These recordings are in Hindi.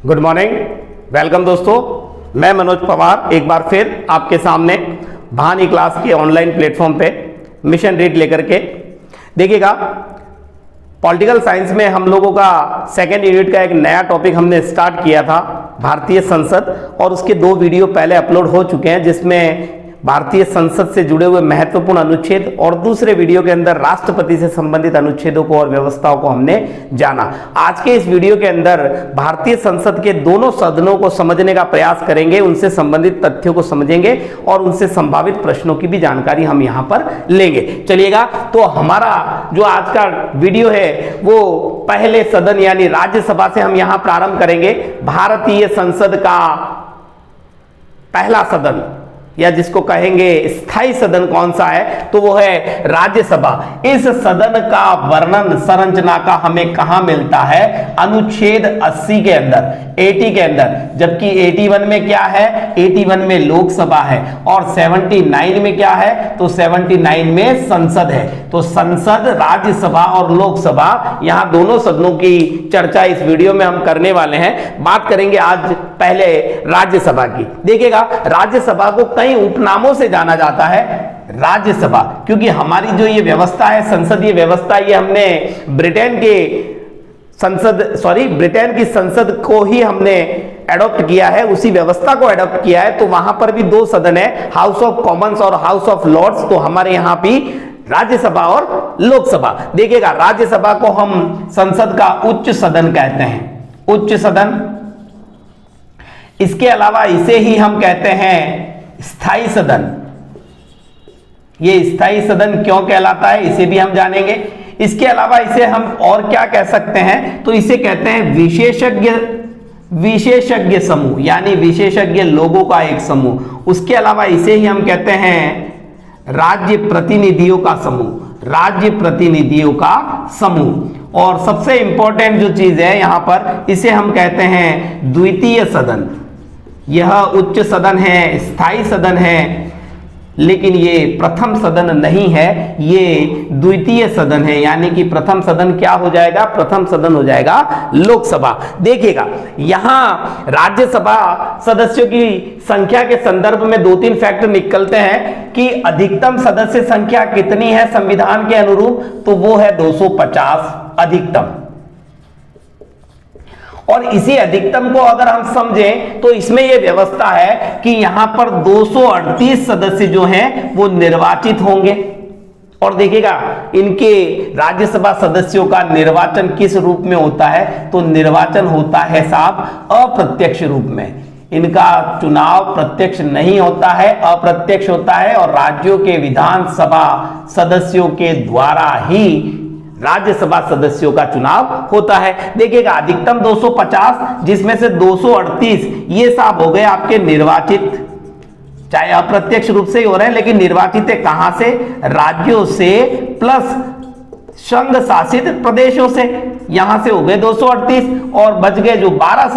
गुड मॉर्निंग, वेलकम दोस्तों। मैं मनोज पवार एक बार फिर आपके सामने भानी क्लास के ऑनलाइन प्लेटफॉर्म पे मिशन रीड लेकर के। देखिएगा, पॉलिटिकल साइंस में हम लोगों का सेकेंड यूनिट का एक नया टॉपिक हमने स्टार्ट किया था, भारतीय संसद, और उसके 2 वीडियो पहले अपलोड हो चुके हैं जिसमें भारतीय संसद से जुड़े हुए महत्वपूर्ण अनुच्छेद और दूसरे वीडियो के अंदर राष्ट्रपति से संबंधित अनुच्छेदों को और व्यवस्थाओं को हमने जाना। आज के इस वीडियो के अंदर भारतीय संसद के दोनों सदनों को समझने का प्रयास करेंगे, उनसे संबंधित तथ्यों को समझेंगे और उनसे संभावित प्रश्नों की भी जानकारी हम यहां पर लेंगे। चलिएगा, तो हमारा जो आज का वीडियो है वो पहले सदन यानी राज्यसभा से हम यहां प्रारंभ करेंगे। भारतीय संसद का पहला सदन या जिसको कहेंगे स्थायी सदन कौन सा है, तो वो है राज्यसभा। इस सदन का वर्णन संरचना का हमें कहां मिलता है? अनुच्छेद 80 के अंदर, 80 के अंदर। जबकि 81 में क्या है? 81 में लोकसभा है और 79 में क्या है? तो 79 में संसद है। तो संसद, राज्यसभा और लोकसभा, यहां दोनों सदनों की चर्चा इस वीडियो में हम करने वाले हैं। बात करेंगे आज पहले राज्यसभा की। देखिएगा, राज्यसभा को कई उपनामों से जाना जाता है राज्यसभा, क्योंकि हमारी जो ये व्यवस्था है, संसदीय व्यवस्था, ये हमने ब्रिटेन की संसद को ही हमने एडॉप्ट किया है, उसी व्यवस्था को एडॉप्ट किया है। तो वहां पर भी 2 सदन है, हाउस ऑफ कॉमन्स और हाउस ऑफ लॉर्ड्स। तो हमारे यहां भी राज्यसभा और लोकसभा। देखिएगा, राज्यसभा को हम संसद का उच्च सदन कहते हैं, उच्च सदन। इसके अलावा इसे ही हम कहते हैं स्थायी सदन। ये स्थायी सदन क्यों कहलाता है, इसे भी हम जानेंगे। इसके अलावा इसे हम और क्या कह सकते हैं, तो इसे कहते हैं विशेषज्ञ समूह, यानी विशेषज्ञ लोगों का एक समूह। उसके अलावा इसे ही हम कहते हैं राज्य प्रतिनिधियों का समूह, राज्य प्रतिनिधियों का समूह। और सबसे इंपॉर्टेंट जो चीज है यहां पर, इसे हम कहते हैं द्वितीय सदन। यह उच्च सदन है, स्थायी सदन है, लेकिन ये प्रथम सदन नहीं है, ये द्वितीय सदन है। यानी कि प्रथम सदन क्या हो जाएगा? प्रथम सदन हो जाएगा लोकसभा। देखिएगा, यहां राज्यसभा सदस्यों की संख्या के संदर्भ में 2-3 फैक्टर निकलते हैं कि अधिकतम सदस्य संख्या कितनी है संविधान के अनुरूप, तो वो है 250 अधिकतम। और इसी अधिकतम को अगर हम समझें तो इसमें यह व्यवस्था है कि यहां पर 238 सदस्य जो हैं वो निर्वाचित होंगे। और देखिएगा, इनके राज्यसभा सदस्यों का निर्वाचन किस रूप में होता है, तो निर्वाचन होता है साहब अप्रत्यक्ष रूप में। इनका चुनाव प्रत्यक्ष नहीं होता है, अप्रत्यक्ष होता है, और राज्यों के विधानसभा सदस्यों के द्वारा ही राज्यसभा सदस्यों का चुनाव होता है। देखिएगा, अधिकतम 250, जिसमें से 238 ये साहब हो गए आपके निर्वाचित, चाहे अप्रत्यक्ष रूप से ही हो रहे हैं, लेकिन निर्वाचित है कहां से? राज्यों से प्लस संघ शासित प्रदेशों से। यहां से हो गए 238 और बच गए जो 12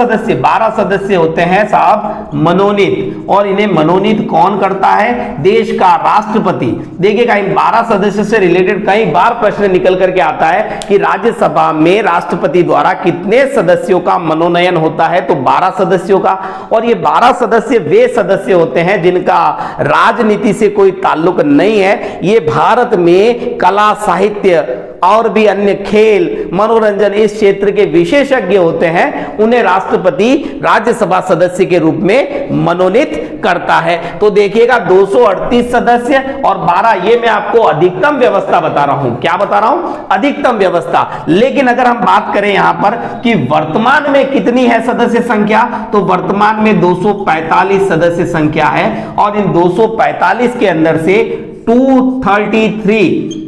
सदस्य होते हैं साहब मनोनीत। और इन्हें मनोनीत कौन करता है? देश का राष्ट्रपति। देखिएगा, इन 12 सदस्यों से रिलेटेड कई बार प्रश्न निकल करके आता है कि राज्यसभा में राष्ट्रपति द्वारा कितने सदस्यों का मनोनयन होता है, तो 12 सदस्यों का। और ये 12 सदस्य वे सदस्य होते हैं जिनका राजनीति से कोई ताल्लुक नहीं है। ये भारत में कला, साहित्य और भी अन्य खेल, मनोरंजन, इस क्षेत्र के विशेषज्ञ होते हैं। उन्हें राष्ट्रपति राज्यसभा सदस्य के रूप में मनोनीत करता है। तो देखिएगा, 238 सदस्य और 12, ये मैं आपको अधिकतम व्यवस्था बता रहा हूं। क्या बता रहा हूं? अधिकतम व्यवस्था। लेकिन अगर हम बात करें यहां पर कि वर्तमान में कितनी है सदस्य संख्या, तो वर्तमान में 245 सदस्य संख्या है। और इन 245 के अंदर से 233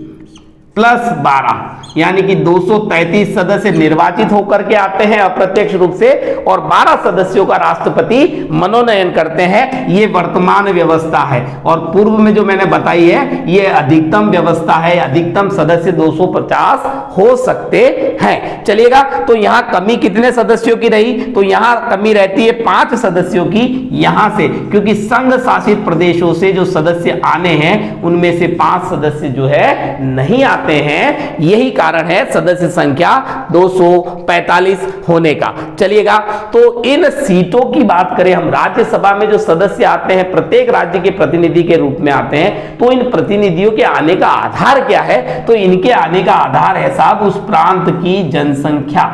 प्लस 12 यानी कि 233 सदस्य निर्वाचित होकर के आते हैं अप्रत्यक्ष रूप से, और 12 सदस्यों का राष्ट्रपति मनोनयन करते हैं। ये वर्तमान व्यवस्था है। और पूर्व में जो मैंने बताई है ये अधिकतम व्यवस्था है, अधिकतम सदस्य 250 हो सकते हैं। चलिएगा, तो यहां कमी कितने सदस्यों की रही, तो यहां कमी रहती है 5 सदस्यों की यहां से, क्योंकि संघ शासित प्रदेशों से जो सदस्य आने हैं उनमें से 5 सदस्य जो है नहीं आते हैं। यही कारण कारण है सदस्य संख्या 245 होने का। चलिएगा, तो इन सीटों की बात करें हम, राज्यसभा में जो सदस्य आते हैं प्रत्येक राज्य के प्रतिनिधि के रूप में आते हैं, तो इन प्रतिनिधियों के आने का आधार क्या है? तो इनके आने का आधार है साहब उस प्रांत की जनसंख्या,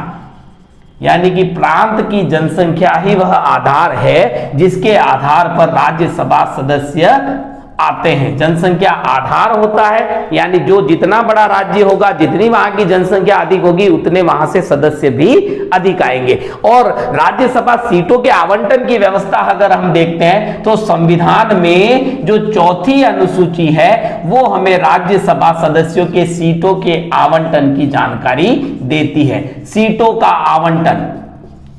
यानी कि प्रांत की जनसंख्या ही वह आधार है जिसके आधार पर राज्यसभा सदस्य आते हैं। जनसंख्या आधार होता है, यानी जो जितना बड़ा राज्य होगा, जितनी वहां की जनसंख्या अधिक होगी, उतने वहां से सदस्य भी अधिक आएंगे। और राज्यसभा सीटों के आवंटन की व्यवस्था अगर हम देखते हैं तो संविधान में जो चौथी अनुसूची है वो हमें राज्यसभा सदस्यों के सीटों के आवंटन की जानकारी देती है। सीटों का आवंटन,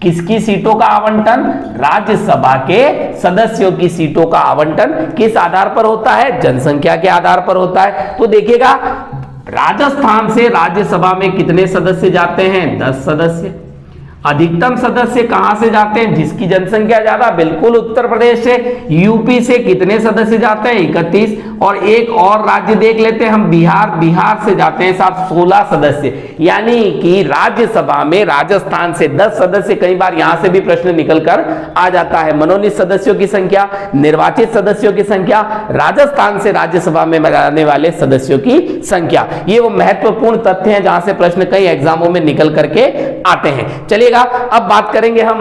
किसकी सीटों का आवंटन? राज्यसभा के सदस्यों की सीटों का आवंटन किस आधार पर होता है? जनसंख्या के आधार पर होता है। तो देखिएगा, राजस्थान से राज्यसभा में कितने सदस्य जाते हैं? 10 सदस्य। अधिकतम सदस्य कहां से जाते हैं? जिसकी जनसंख्या ज्यादा, बिल्कुल उत्तर प्रदेश से। यूपी से कितने सदस्य जाते हैं? 31। और एक और राज्य देख लेते हैं हम, बिहार। बिहार से जाते हैं साहब 16 सदस्य। यानी कि राज्यसभा में राजस्थान से 10 सदस्य, कई बार यहां से भी प्रश्न निकल कर आ जाता है। मनोनीत सदस्यों की संख्या, निर्वाचित सदस्यों की संख्या, राजस्थान से राज्यसभा में आने वाले सदस्यों की संख्या, ये वो महत्वपूर्ण तथ्य हैं जहां से प्रश्न कई एग्जामों में निकल करके आते हैं। चलिए, अब बात करेंगे हम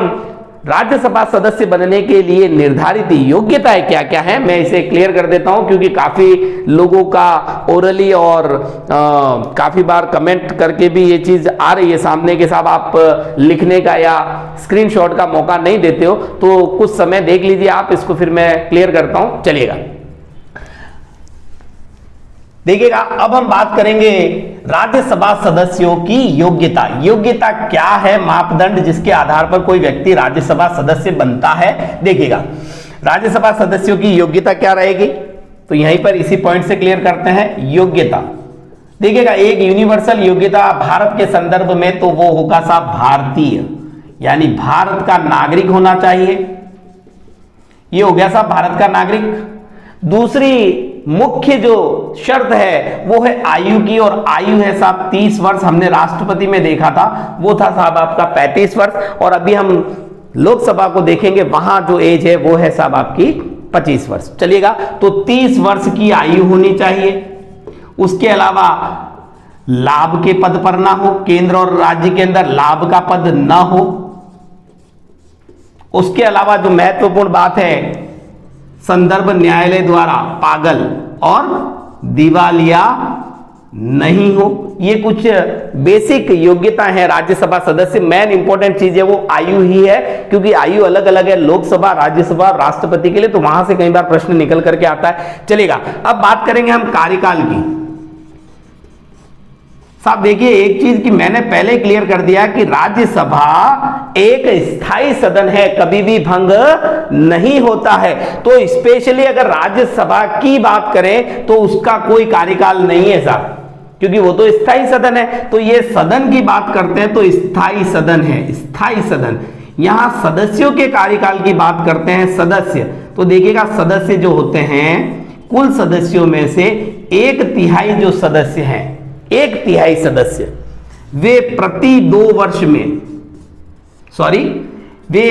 राज्यसभा सदस्य बनने के लिए निर्धारित योग्यताएं क्या क्या है। मैं इसे क्लियर कर देता हूं क्योंकि काफी लोगों का ओरली और काफी बार कमेंट करके भी ये चीज आ रही है सामने के साहब, आप लिखने का या स्क्रीनशॉट का मौका नहीं देते हो, तो कुछ समय देख लीजिए आप, इसको फिर मैं क्लियर करता हूं। चलिएगा, देखिएगा, अब हम बात करेंगे राज्यसभा सदस्यों की योग्यता। योग्यता क्या है? मापदंड जिसके आधार पर कोई व्यक्ति राज्यसभा सदस्य बनता है। देखिएगा, राज्यसभा सदस्यों की योग्यता क्या रहेगी, तो यहीं पर इसी पॉइंट से क्लियर करते हैं। योग्यता देखिएगा, एक यूनिवर्सल योग्यता भारत के संदर्भ में तो वो होगा साहब भारतीय, यानी भारत का नागरिक होना चाहिए। ये हो गया साहब भारत का नागरिक। दूसरी मुख्य जो शर्त है वो है आयु की, और आयु है साहब 30 वर्ष। हमने राष्ट्रपति में देखा था, वो था साहब आपका 35 वर्ष, और अभी हम लोकसभा को देखेंगे, वहां जो एज है वो है साहब आपकी 25 वर्ष। चलिएगा, तो 30 वर्ष की आयु होनी चाहिए। उसके अलावा लाभ के पद पर ना हो, केंद्र और राज्य के अंदर लाभ का पद ना हो। उसके अलावा जो महत्वपूर्ण बात है, संदर्भ न्यायालय द्वारा पागल और दिवालिया नहीं हो। ये कुछ बेसिक योग्यता है राज्यसभा सदस्य। मेन इंपॉर्टेंट चीज है वो आयु ही है, क्योंकि आयु अलग अलग है लोकसभा, राज्यसभा, राष्ट्रपति के लिए, तो वहां से कई बार प्रश्न निकल करके आता है। चलेगा, अब बात करेंगे हम कार्यकाल की। साहब देखिए, एक चीज की मैंने पहले क्लियर कर दिया कि राज्यसभा एक स्थायी सदन है, कभी भी भंग नहीं होता है। तो स्पेशली अगर राज्यसभा की बात करें तो उसका कोई कार्यकाल नहीं है साहब, क्योंकि वो तो स्थायी सदन है। तो ये सदन की बात करते हैं तो स्थायी सदन है, स्थायी सदन। यहां सदस्यों के कार्यकाल की बात करते हैं, सदस्य। तो देखिएगा, सदस्य जो होते हैं, कुल सदस्यों में से 1/3 जो सदस्य हैं, 1/3 सदस्य, वे प्रति 2 वर्ष में, वे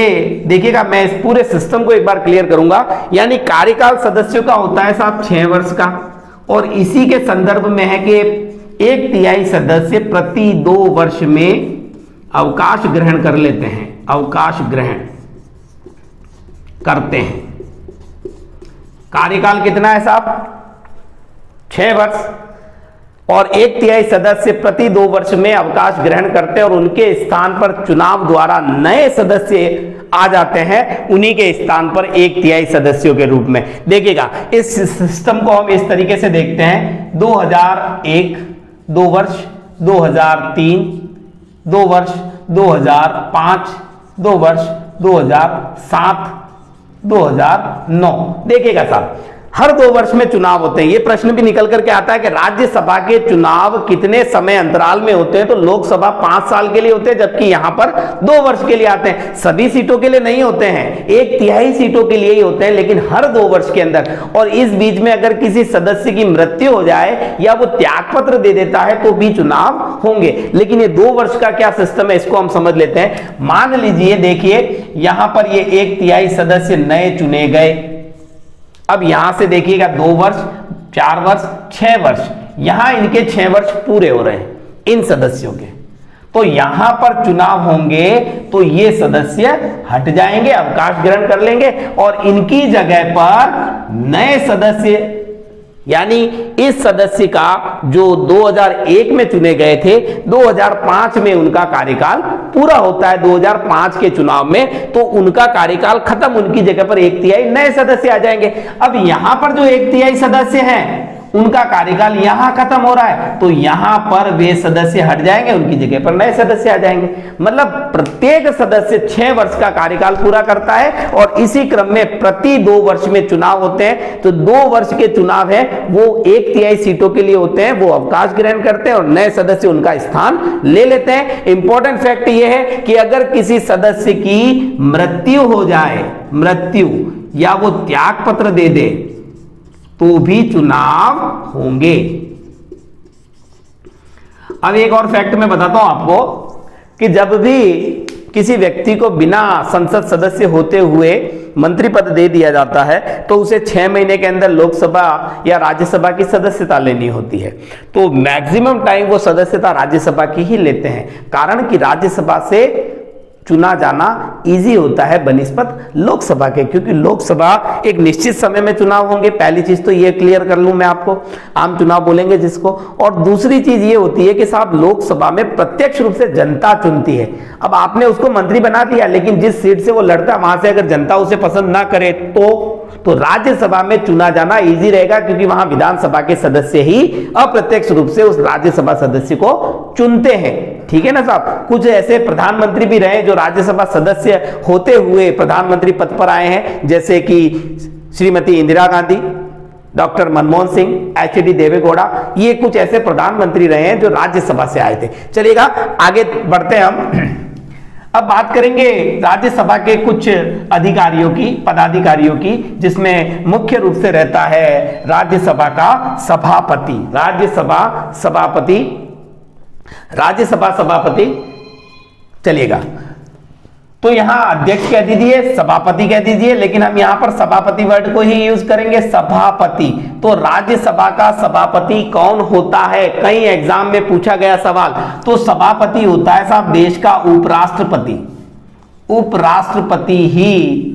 देखिएगा, मैं इस पूरे सिस्टम को एक बार क्लियर करूंगा। यानी कार्यकाल सदस्यों का होता है साहब 6 वर्ष का, और इसी के संदर्भ में है कि 1/3 सदस्य प्रति 2 वर्ष में अवकाश ग्रहण कर लेते हैं, अवकाश ग्रहण करते हैं। कार्यकाल कितना है साहब? 6 वर्ष। और 1/3 सदस्य प्रति 2 वर्ष में अवकाश ग्रहण करते हैं, और उनके स्थान पर चुनाव द्वारा नए सदस्य आ जाते हैं, उन्हीं के स्थान पर 1/3 सदस्यों के रूप में। देखिएगा, इस सिस्टम को हम इस तरीके से देखते हैं, 2001 2 वर्ष, 2003 2 वर्ष, 2005 2 वर्ष, 2007 2009। देखिएगा साहब, हर 2 वर्ष में चुनाव होते हैं। ये प्रश्न भी निकल करके आता है कि राज्यसभा के चुनाव कितने समय अंतराल में होते हैं, तो लोकसभा 5 साल के लिए होते हैं, जबकि यहां पर 2 वर्ष के लिए आते हैं। सभी सीटों के लिए नहीं होते हैं, 1/3 सीटों के लिए ही होते हैं, लेकिन हर 2 वर्ष के अंदर। और इस बीच में अगर किसी सदस्य की मृत्यु हो जाए या वो त्याग पत्र दे देता है तो भी चुनाव होंगे। लेकिन ये 2 वर्ष का क्या सिस्टम है, इसको हम समझ लेते हैं। मान लीजिए, देखिए यहां पर ये 1/3 सदस्य नए चुने गए। अब यहां से देखिएगा 2 वर्ष, 4 वर्ष, 6 वर्ष, यहां इनके 6 वर्ष पूरे हो रहे हैं इन सदस्यों के, तो यहां पर चुनाव होंगे तो ये सदस्य हट जाएंगे, अवकाश ग्रहण कर लेंगे और इनकी जगह पर नए सदस्य, यानी इस सदस्य का जो 2001 में चुने गए थे, 2005 में उनका कार्यकाल पूरा होता है। 2005 के चुनाव में तो उनका कार्यकाल खत्म, उनकी जगह पर 1/3 नए सदस्य आ जाएंगे। अब यहां पर जो 1/3 सदस्य हैं उनका कार्यकाल यहां खत्म हो रहा है, तो यहां पर वे सदस्य हट जाएंगे, उनकी जगह पर नए सदस्य आ जाएंगे। मतलब प्रत्येक सदस्य 6 वर्ष का कार्यकाल पूरा करता है और इसी क्रम में प्रति 2 वर्ष में चुनाव होते हैं। तो 2 वर्ष के चुनाव है वो 1/3 सीटों के लिए होते हैं, वो अवकाश ग्रहण करते हैं और नए सदस्य उनका स्थान ले लेते हैं। इंपॉर्टेंट फैक्ट यह है कि अगर किसी सदस्य की मृत्यु हो जाए, मृत्यु या वो त्याग पत्र दे दे तो भी चुनाव होंगे। अब एक और फैक्ट मैं बताता हूं आपको कि जब भी किसी व्यक्ति को बिना संसद सदस्य होते हुए मंत्री पद दे दिया जाता है तो उसे 6 महीने के अंदर लोकसभा या राज्यसभा की सदस्यता लेनी होती है। तो मैक्सिमम टाइम वो सदस्यता राज्यसभा की ही लेते हैं, कारण कि राज्यसभा से चुना जाना इजी होता है बनिस्पत लोकसभा के, क्योंकि लोकसभा एक निश्चित समय में चुनाव होंगे। पहली चीज तो ये क्लियर कर लूं मैं आपको, आम चुनाव बोलेंगे जिसको। और दूसरी चीज ये होती है कि साहब लोकसभा में प्रत्यक्ष रूप से जनता चुनती है। अब आपने उसको मंत्री बना दिया, लेकिन जिस सीट से वो लड़ता है वहां से अगर जनता उसे पसंद ना करे तो राज्यसभा में चुना जाना इजी रहेगा, क्योंकि वहां विधानसभा के सदस्य ही अप्रत्यक्ष रूप से उस राज्यसभा सदस्य को चुनते हैं। ठीक है ना साहब। कुछ ऐसे प्रधानमंत्री भी रहे जो राज्यसभा सदस्य होते हुए प्रधानमंत्री पद पर आए हैं, जैसे कि श्रीमती इंदिरा गांधी, डॉक्टर मनमोहन सिंह, HD देवेगौड़ा, ये कुछ ऐसे प्रधानमंत्री रहे हैं जो राज्यसभा से आए थे। चलिएगा आगे बढ़ते हैं हम। अब बात करेंगे राज्यसभा के कुछ अधिकारियों की, पदाधिकारियों की, जिसमें मुख्य रूप से रहता है राज्यसभा का सभापति। राज्यसभा सभापति चलिएगा, तो यहां अध्यक्ष कह दीजिए, सभापति कह दीजिए, लेकिन हम यहां पर सभापति वर्ड को ही यूज करेंगे, सभापति। तो राज्यसभा का सभापति कौन होता है, कई एग्जाम में पूछा गया सवाल। तो सभापति होता है साहब देश का उपराष्ट्रपति। उपराष्ट्रपति ही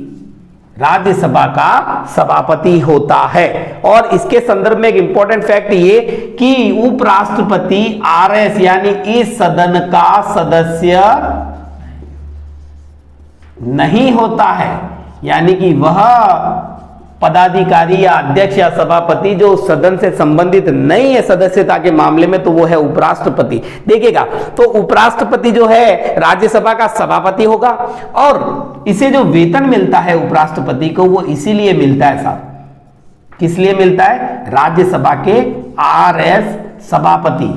राज्यसभा का सभापति होता है। और इसके संदर्भ में एक इंपॉर्टेंट फैक्ट ये कि उपराष्ट्रपति RS यानी इस सदन का सदस्य नहीं होता है, यानी कि वह पदाधिकारी या अध्यक्ष या सभापति जो सदन से संबंधित नहीं है सदस्यता के मामले में, तो वो है उपराष्ट्रपति। देखिएगा, तो उपराष्ट्रपति जो है राज्यसभा का सभापति होगा और इसे जो वेतन मिलता है उपराष्ट्रपति को, वो इसीलिए मिलता है साहब, किस लिए मिलता है, राज्यसभा के RS सभापति।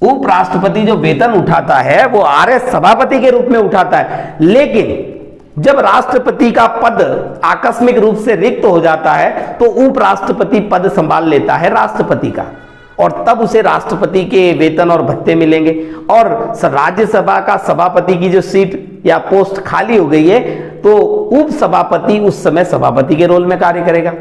उपराष्ट्रपति जो वेतन उठाता है वो RS सभापति के रूप में उठाता है, लेकिन जब राष्ट्रपति का पद आकस्मिक रूप से रिक्त हो जाता है तो उपराष्ट्रपति पद संभाल लेता है राष्ट्रपति का, और तब उसे राष्ट्रपति के वेतन और भत्ते मिलेंगे। और राज्यसभा का सभापति की जो सीट या पोस्ट खाली हो गई है तो उप सभापति उस समय सभापति के रोल में कार्य करेगा।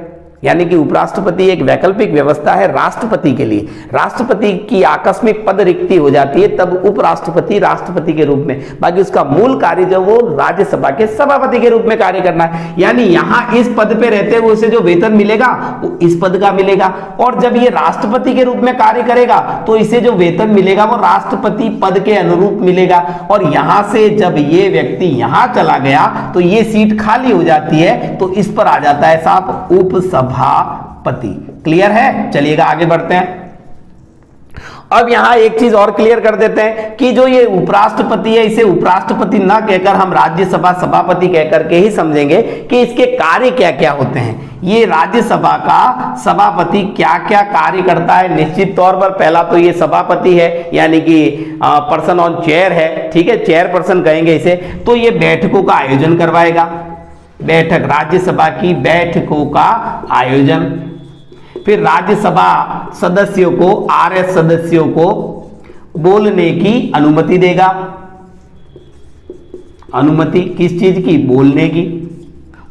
यानी कि उपराष्ट्रपति एक वैकल्पिक व्यवस्था है राष्ट्रपति के लिए। राष्ट्रपति की आकस्मिक पद रिक्ति हो जाती है तब उपराष्ट्रपति राष्ट्रपति के रूप में, बाकी उसका मूल कार्य जो वो राज्यसभा के सभापति के रूप में कार्य करना है। यानी यहां इस पद पे रहते हुए उसे जो वेतन मिलेगा वो इस पद का मिलेगा, और जब ये राष्ट्रपति के रूप में कार्य करेगा तो इसे जो वेतन मिलेगा वो राष्ट्रपति पद के अनुरूप मिलेगा। और यहां से जब ये व्यक्ति यहां चला गया तो ये सीट खाली हो जाती है, तो इस पर आ जाता है साहब उप सभापति। क्लियर है। चलिएगा आगे बढ़ते हैं। अब यहां एक चीज और क्लियर कर देते हैं कि जो ये उपराष्ट्रपति है, इसे उपराष्ट्रपति ना कहकर हम राज्यसभा सभापति कहकर के ही समझेंगे कि इसके कार्य क्या क्या होते हैं। ये राज्यसभा का सभापति क्या क्या कार्य करता है, निश्चित तौर पर पहला तो ये सभापति है, यानी कि पर्सन ऑन चेयर है, ठीक है, चेयर पर्सन कहेंगे इसे। तो ये बैठकों का आयोजन करवाएगा, बैठक, राज्यसभा की बैठकों का आयोजन। फिर राज्यसभा सदस्यों को, आरएस सदस्यों को बोलने की अनुमति देगा। अनुमति किस चीज की? बोलने की।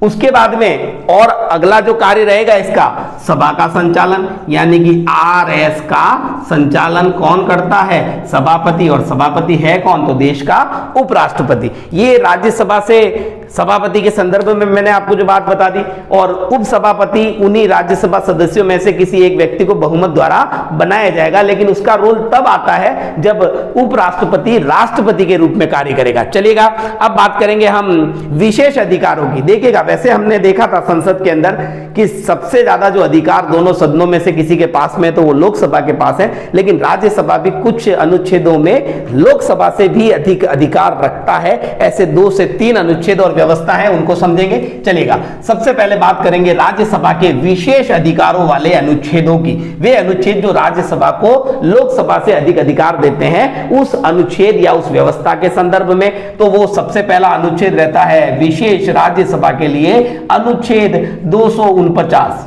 उसके बाद में और अगला जो कार्य रहेगा इसका, सभा का संचालन, यानी कि आरएस का संचालन कौन करता है? सभापति। और सभापति है कौन? तो देश का उपराष्ट्रपति। ये राज्यसभा से सभापति के संदर्भ में मैंने आपको जो बात बता दी। और उपसभापति उन्हीं राज्यसभा सदस्यों में से किसी एक व्यक्ति को बहुमत द्वारा बनाया जाएगा, लेकिन उसका रोल तब आता है जब उपराष्ट्रपति राष्ट्रपति के रूप में कार्य करेगा। चलिएगा, अब बात करेंगे हम विशेष अधिकारों की। देखिएगा, वैसे हमने देखा था संसद के अंदर कि सबसे ज्यादा जो अधिकार दोनों सदनों में से किसी के पास में तो वो लोकसभा के पास है, लेकिन राज्यसभा भी कुछ अनुच्छेदों में लोकसभा से भी अधिक अधिकार रखता है। ऐसे 2 से 3 अनुच्छेद और व्यवस्था है, उनको समझेंगे। चलेगा, सबसे पहले बात करेंगे राज्यसभा के विशेष अधिकारों वाले अनुच्छेदों की। वे अनुच्छेद जो राज्यसभा को लोकसभा से अधिक अधिकार देते हैं, उस अनुच्छेद या उस व्यवस्था के संदर्भ में। तो वो सबसे पहला अनुच्छेद रहता है विशेष राज्यसभा के लिए अनुच्छेद 249,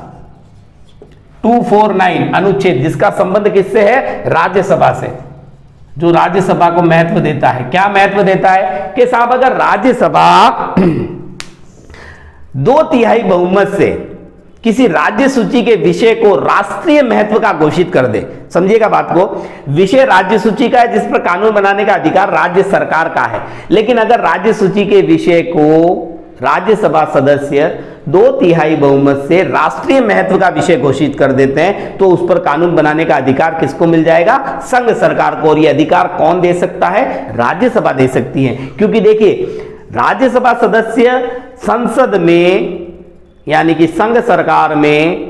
249 अनुच्छेद, जिसका संबंध किससे है? राज्यसभा से, जो राज्यसभा को महत्व देता है। क्या महत्व देता है? कि साहब अगर राज्यसभा 2/3 बहुमत से किसी राज्य सूची के विषय को राष्ट्रीय महत्व का घोषित कर दे, समझिएगा बात को, विषय राज्य सूची का है जिस पर कानून बनाने का अधिकार राज्य सरकार का है, लेकिन अगर राज्य सूची के विषय को राज्यसभा सदस्य 2/3 बहुमत से राष्ट्रीय महत्व का विषय घोषित कर देते हैं, तो उस पर कानून बनाने का अधिकार किसको मिल जाएगा? संघ सरकार को। और यह अधिकार कौन दे सकता है? राज्यसभा दे सकती है। क्योंकि देखिए, राज्यसभा सदस्य संसद में, यानी कि संघ सरकार में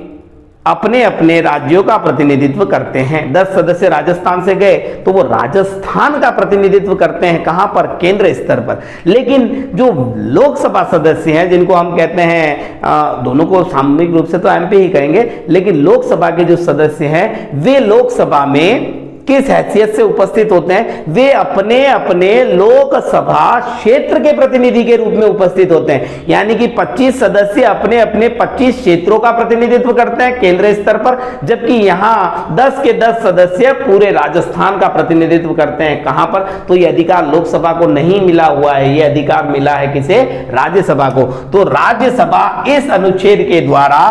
अपने अपने राज्यों का प्रतिनिधित्व करते हैं। 10 सदस्य राजस्थान से गए तो वो राजस्थान का प्रतिनिधित्व करते हैं, कहां पर? केंद्र स्तर पर। लेकिन जो लोकसभा सदस्य हैं, जिनको हम कहते हैं, दोनों को सामूहिक रूप से तो एमपी ही कहेंगे, लेकिन लोकसभा के जो सदस्य हैं, वे लोकसभा में किस हैसियत से उपस्थित होते हैं? वे अपने अपने लोकसभा क्षेत्र के प्रतिनिधि के रूप में उपस्थित होते हैं। यानी कि 25 सदस्य अपने अपने 25 क्षेत्रों का प्रतिनिधित्व करते हैं केंद्र स्तर पर, जबकि यहां 10 के 10 सदस्य पूरे राजस्थान का प्रतिनिधित्व करते हैं। कहां पर? तो यह अधिकार लोकसभा को नहीं मिला हुआ है, यह अधिकार मिला है किसे? राज्यसभा को। तो राज्यसभा इस अनुच्छेद के द्वारा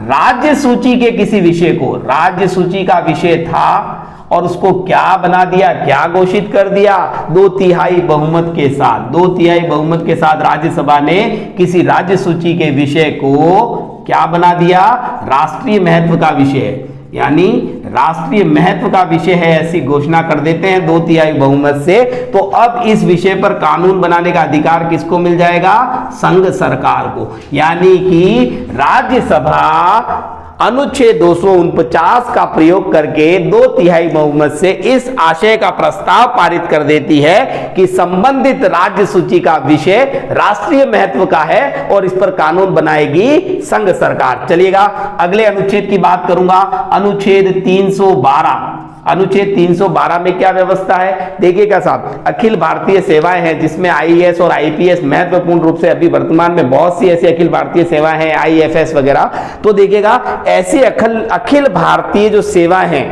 राज्य सूची के किसी विषय को, राज्य सूची का विषय था और उसको क्या बना दिया, क्या घोषित कर दिया? 2/3 बहुमत के साथ। 2/3 बहुमत के साथ राज्यसभा ने किसी राज्य सूची के विषय को क्या बना दिया? राष्ट्रीय महत्व का विषय, यानी राष्ट्रीय महत्व का विषय है, ऐसी घोषणा कर देते हैं 2/3 बहुमत से। तो अब इस विषय पर कानून बनाने का अधिकार किसको मिल जाएगा? संघ सरकार को। यानी कि राज्यसभा अनुच्छेद 249 का प्रयोग करके 2/3 बहुमत से इस आशय का प्रस्ताव पारित कर देती है कि संबंधित राज्य सूची का विषय राष्ट्रीय महत्व का है और इस पर कानून बनाएगी संघ सरकार। चलिएगा, अगले अनुच्छेद की बात करूंगा, अनुच्छेद 312। अनुच्छेद 312 में क्या व्यवस्था है? देखिएगा साहब, अखिल भारतीय सेवाएं हैं, जिसमें आईएएस और आईपीएस महत्वपूर्ण रूप से, अभी वर्तमान में बहुत सी ऐसी अखिल भारतीय सेवाएं हैं, आईएफएस वगैरह। तो देखिएगा, ऐसी अखिल भारतीय जो सेवाएं हैं,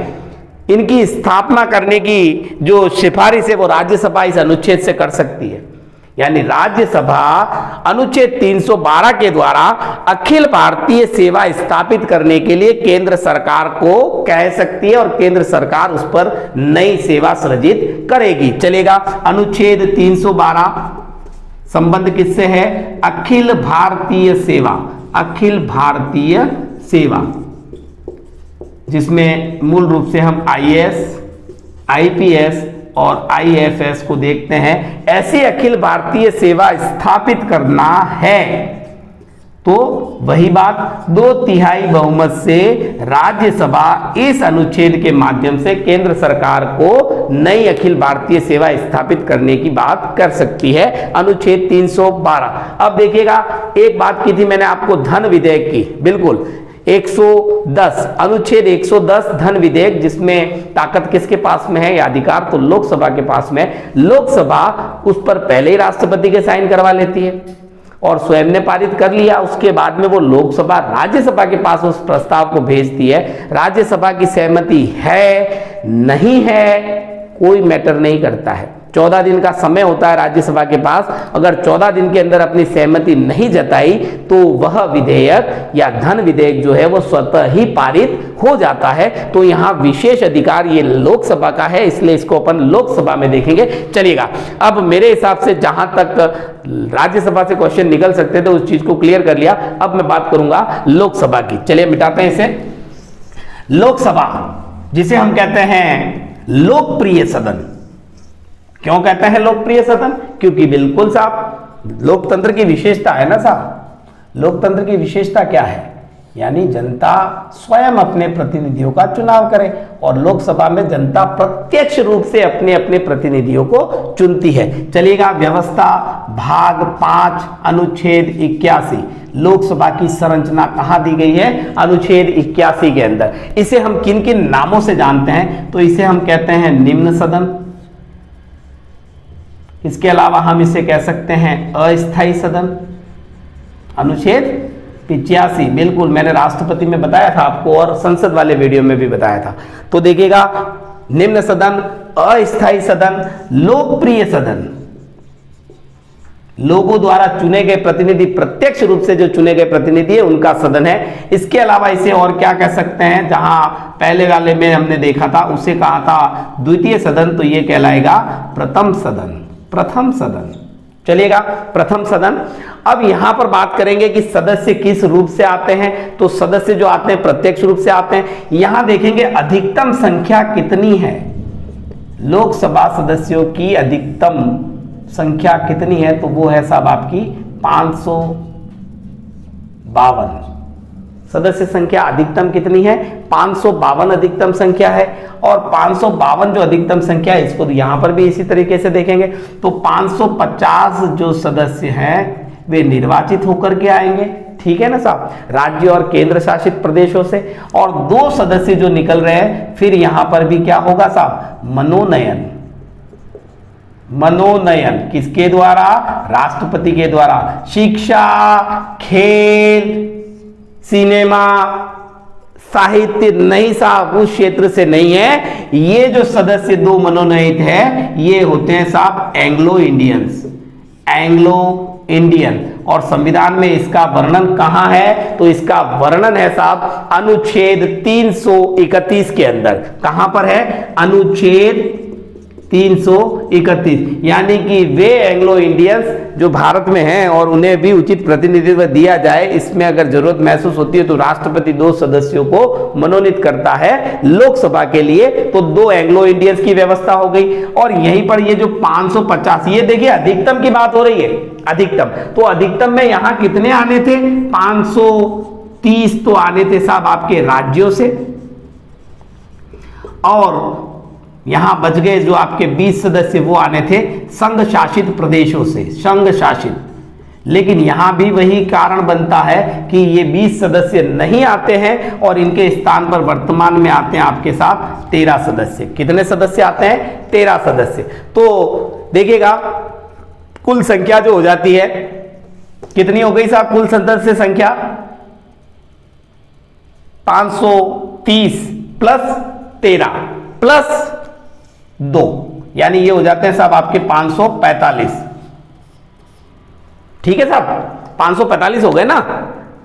इनकी स्थापना करने की जो सिफारिश है वो राज्यसभा इस अनुच्छेद से कर सकती है। यानी राज्यसभा अनुच्छेद 312 के द्वारा अखिल भारतीय सेवा स्थापित करने के लिए केंद्र सरकार को कह सकती है और केंद्र सरकार उस पर नई सेवा सृजित करेगी। चलेगा, अनुच्छेद 312 संबंध किससे है? अखिल भारतीय सेवा। अखिल भारतीय सेवा, जिसमें मूल रूप से हम आईएएस, आईपीएस और आईएफएस को देखते हैं। ऐसी अखिल भारतीय सेवा स्थापित करना है, तो वही बात, 2/3 बहुमत से राज्यसभा इस अनुच्छेद के माध्यम से केंद्र सरकार को नई अखिल भारतीय सेवा स्थापित करने की बात कर सकती है, अनुच्छेद 312। अब देखिएगा, एक बात की थी मैंने आपको धन विधेयक की, बिल्कुल 110 अनुच्छेद 110 धन विधेयक, जिसमें ताकत किसके पास में है या अधिकार तो लोकसभा के पास में। लोकसभा उस पर पहले ही राष्ट्रपति के साइन करवा लेती है और स्वयं ने पारित कर लिया, उसके बाद में वो लोकसभा राज्यसभा के पास उस प्रस्ताव को भेजती है। राज्यसभा की सहमति है नहीं है कोई मैटर नहीं करता है, 14 दिन का समय होता है राज्यसभा के पास। अगर 14 दिन के अंदर अपनी सहमति नहीं जताई तो वह विधेयक या धन विधेयक जो है वो स्वतः ही पारित हो जाता है। तो यहाँ विशेष अधिकार ये लोकसभा का है, इसलिए इसको अपन लोकसभा में देखेंगे। चलिएगा, अब मेरे हिसाब से जहां तक राज्यसभा से क्वेश्चन निकल सकते थे उस चीज को क्लियर कर लिया। अब मैं बात करूंगा लोकसभा की। चलिए मिटाते हैं इसे। लोकसभा जिसे हम कहते हैं लोकप्रिय सदन, क्यों कहते हैं लोकप्रिय सदन? क्योंकि बिल्कुल साहब लोकतंत्र की विशेषता है ना साहब। लोकतंत्र की विशेषता क्या है? यानी जनता स्वयं अपने प्रतिनिधियों का चुनाव करे और लोकसभा में जनता प्रत्यक्ष रूप से अपने अपने प्रतिनिधियों को चुनती है। चलिएगा, व्यवस्था भाग 5 अनुच्छेद 81, लोकसभा की संरचना कहां दी गई है? अनुच्छेद 81 के अंदर। इसे हम किन किन नामों से जानते हैं? तो इसे हम कहते हैं निम्न सदन, इसके अलावा हम इसे कह सकते हैं अस्थायी सदन, अनुच्छेद 85, बिल्कुल मैंने राष्ट्रपति में बताया था आपको और संसद वाले वीडियो में भी बताया था। तो देखिएगा, निम्न सदन, अस्थायी सदन, लोकप्रिय सदन, लोगों द्वारा चुने गए प्रतिनिधि, प्रत्यक्ष रूप से जो चुने गए प्रतिनिधि है उनका सदन है। इसके अलावा इसे और क्या कह सकते हैं? जहां पहले वाले में हमने देखा था उसे कहा था द्वितीय सदन, तो ये कहलाएगा प्रथम सदन, प्रथम सदन। चलिएगा, प्रथम सदन। अब यहां पर बात करेंगे कि सदस्य किस रूप से आते हैं। तो सदस्य जो आते हैं प्रत्यक्ष रूप से आते हैं। यहां देखेंगे अधिकतम संख्या कितनी है, लोकसभा सदस्यों की अधिकतम संख्या कितनी है? तो वो है साहब आपकी 552 सदस्य संख्या अधिकतम कितनी है? 552 अधिकतम संख्या है। और 552 जो अधिकतम संख्या है, इसको यहां पर भी इसी तरीके से देखेंगे। तो 550 जो सदस्य हैं वे निर्वाचित होकर के आएंगे, ठीक है ना साहब, राज्य और केंद्र शासित प्रदेशों से। और 2 सदस्य जो निकल रहे हैं, फिर यहां पर भी क्या होगा साहब? मनोनयन, मनोनयन किसके द्वारा? राष्ट्रपति के द्वारा। शिक्षा, खेल, सिनेमा, साहित्य नहीं साहब, उस क्षेत्र से नहीं है। ये जो सदस्य 2 मनोनीत है ये होते हैं साहब एंग्लो इंडियंस, एंग्लो इंडियन। और संविधान में इसका वर्णन कहां है? तो इसका वर्णन है साहब अनुच्छेद 331 के अंदर। कहां पर है? अनुच्छेद 331। यानी कि वे एंग्लो इंडियंस जो भारत में हैं और उन्हें भी उचित प्रतिनिधित्व दिया जाए, इसमें अगर जरूरत महसूस होती है तो राष्ट्रपति 2 सदस्यों को मनोनीत करता है लोकसभा के लिए। तो 2 एंग्लो इंडियंस की व्यवस्था हो गई। और यहीं पर ये जो 550, ये देखिए अधिकतम की बात हो रही है, अधिकतम। तो अधिकतम में यहां कितने आने थे? 530 तो आने थे साहब आपके राज्यों से, और यहां बच गए जो आपके 20 सदस्य वो आने थे संघ शासित प्रदेशों से, संघ शासित। लेकिन यहां भी वही कारण बनता है कि ये 20 सदस्य नहीं आते हैं और इनके स्थान पर वर्तमान में आते हैं आपके साथ 13 सदस्य। कितने सदस्य आते हैं? 13 सदस्य। तो देखिएगा कुल संख्या जो हो जाती है कितनी हो गई साहब? कुल सदस्य संख्या 530 प्लस 13 प्लस 2, यानी ये हो जाते हैं साहब आपके 545। ठीक है साहब, 545 हो गए ना,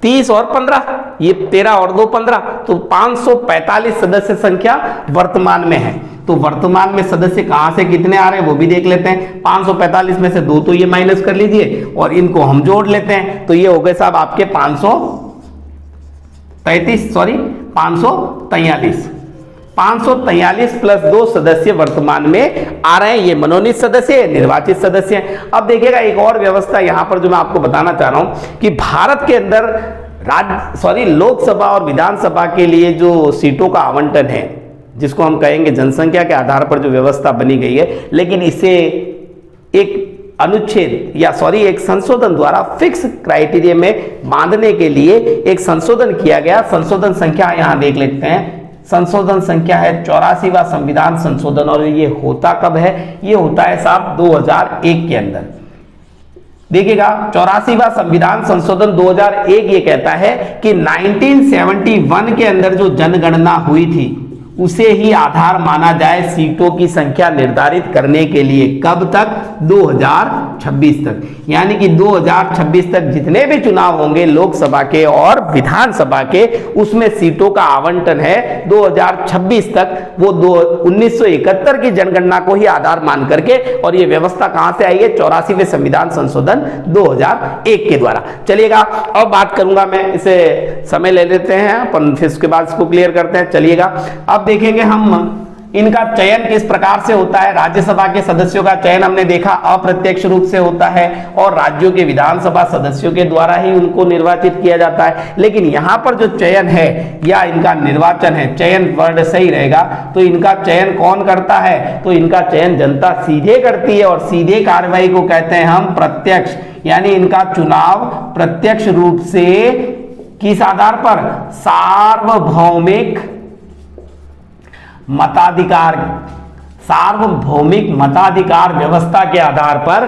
30 और 15, ये 13 और 2 15, तो 545 सदस्य संख्या वर्तमान में है। तो वर्तमान में सदस्य कहां से कितने आ रहे हैं वो भी देख लेते हैं। 545 में से 2 तो ये माइनस कर लीजिए और इनको हम जोड़ लेते हैं। तो ये हो गए साहब आपके 543, सॉरी 543। 543 प्लस 2 सदस्य वर्तमान में आ रहे हैं। ये मनोनीत सदस्य, निर्वाचित सदस्य हैं। अब देखिएगा एक और व्यवस्था यहां पर जो मैं आपको बताना चाह रहा हूं कि भारत के अंदर लोकसभा और विधानसभा के लिए जो सीटों का आवंटन है, जिसको हम कहेंगे जनसंख्या के आधार पर जो व्यवस्था बनी गई है, लेकिन इसे एक अनुच्छेद एक संशोधन द्वारा फिक्स क्राइटेरिया में बांधने के लिए एक संशोधन किया गया। संशोधन संख्या यहां देख लेते हैं। संशोधन संख्या है 84वां संविधान संशोधन, और ये होता कब है? ये होता है साहब 2001 के अंदर। देखिएगा 84वां संविधान संशोधन 2001 ये कहता है कि 1971 के अंदर जो जनगणना हुई थी उसे ही आधार माना जाए सीटों की संख्या निर्धारित करने के लिए। कब तक? 2026 तक। यानी कि 2026 तक जितने भी चुनाव होंगे लोकसभा के और विधानसभा के, उसमें सीटों का आवंटन है 2026 तक, वो 1971 की जनगणना को ही आधार मान करके। और ये व्यवस्था कहां से आई है? 84वें संविधान संशोधन 2001 के द्वारा। चलिएगा अब बात करूंगा मैं, इसे समय ले लेते हैं अपन, फिर उसके बाद इसको क्लियर करते हैं। चलिएगा अब देखेंगे हम इनका चयन किस प्रकार से होता है। राज्यसभा के सदस्यों का चयन हमने देखा अप्रत्यक्ष रूप से होता है और राज्यों के विधानसभा सदस्यों के द्वारा ही उनको निर्वाचित किया जाता है। लेकिन यहां पर जो चयन है या इनका निर्वाचन है, चयन वर्ड सही रहेगा, तो इनका चयन कौन करता है? तो इनका चयन जनता सीधे करती है, और सीधे कार्रवाई को कहते हैं हम प्रत्यक्ष। यानी इनका चुनाव प्रत्यक्ष रूप से किस आधार पर? सार्वभौमिक मताधिकार व्यवस्था के आधार पर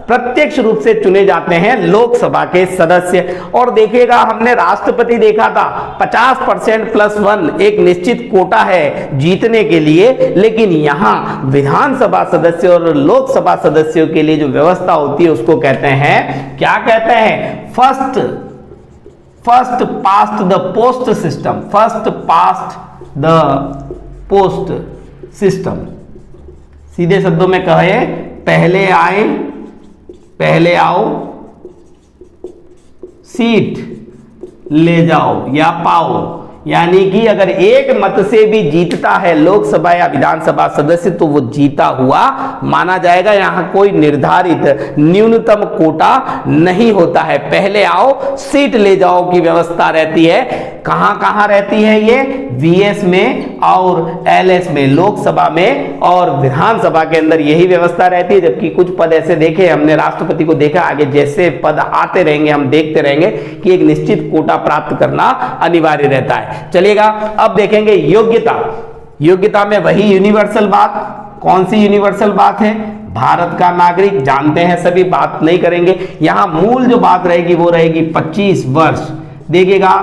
प्रत्यक्ष रूप से चुने जाते हैं लोकसभा के सदस्य। और देखिएगा हमने राष्ट्रपति देखा था 50% प्लस 1 एक निश्चित कोटा है जीतने के लिए, लेकिन यहां विधानसभा सदस्य और लोकसभा सदस्यों के लिए जो व्यवस्था होती है उसको कहते हैं, क्या कहते हैं? First past the post system. First past the post system. सीधे शब्दों में कहे, पहले आए पहले आओ, सीट ले जाओ या पाओ। यानी कि अगर एक मत से भी जीतता है लोकसभा या विधानसभा सदस्य तो वो जीता हुआ माना जाएगा। यहां कोई निर्धारित न्यूनतम कोटा नहीं होता है। पहले आओ सीट ले जाओ की व्यवस्था रहती है। कहां कहां रहती है ये? वीएस में और एलएस में, लोकसभा में और विधानसभा के अंदर यही व्यवस्था रहती है। जबकि कुछ पद ऐसे देखे, हमने राष्ट्रपति को देखा, आगे जैसे पद आते रहेंगे हम देखते रहेंगे कि एक निश्चित कोटा प्राप्त करना अनिवार्य रहता है। चलिएगा अब देखेंगे योग्यता। योग्यता में वही यूनिवर्सल बात। कौन सी यूनिवर्सल बात है? भारत का नागरिक, जानते हैं सभी, बात नहीं करेंगे। यहां मूल जो बात रहेगी वो रहेगी 25 वर्ष। देखिएगा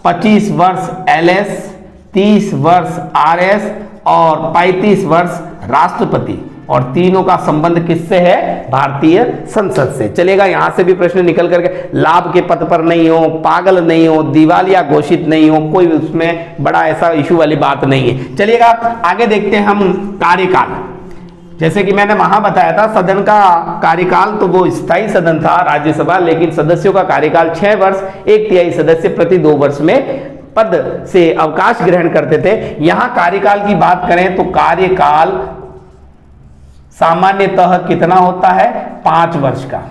25 वर्ष एलएस, 30 वर्ष आरएस और 35 वर्ष राष्ट्रपति, और तीनों का संबंध किससे है? भारतीय संसद से। चलेगा यहां से भी प्रश्न निकल करके, लाभ के पद पर नहीं हो, पागल नहीं हो, दिवालिया घोषित नहीं हो, कोई उसमें बड़ा ऐसा इशू वाली बात नहीं है। चलिएगा आगे देखते हैं हम कार्यकाल। जैसे कि मैंने वहां बताया था सदन का कार्यकाल तो वो स्थायी सदन था राज्यसभा, लेकिन सदस्यों का कार्यकाल 6 वर्ष, 1/3 सदस्य प्रति 2 वर्ष में पद से अवकाश ग्रहण करते थे। यहां कार्यकाल की बात करें तो कार्यकाल सामान्यतः कितना होता है? 5 वर्ष का,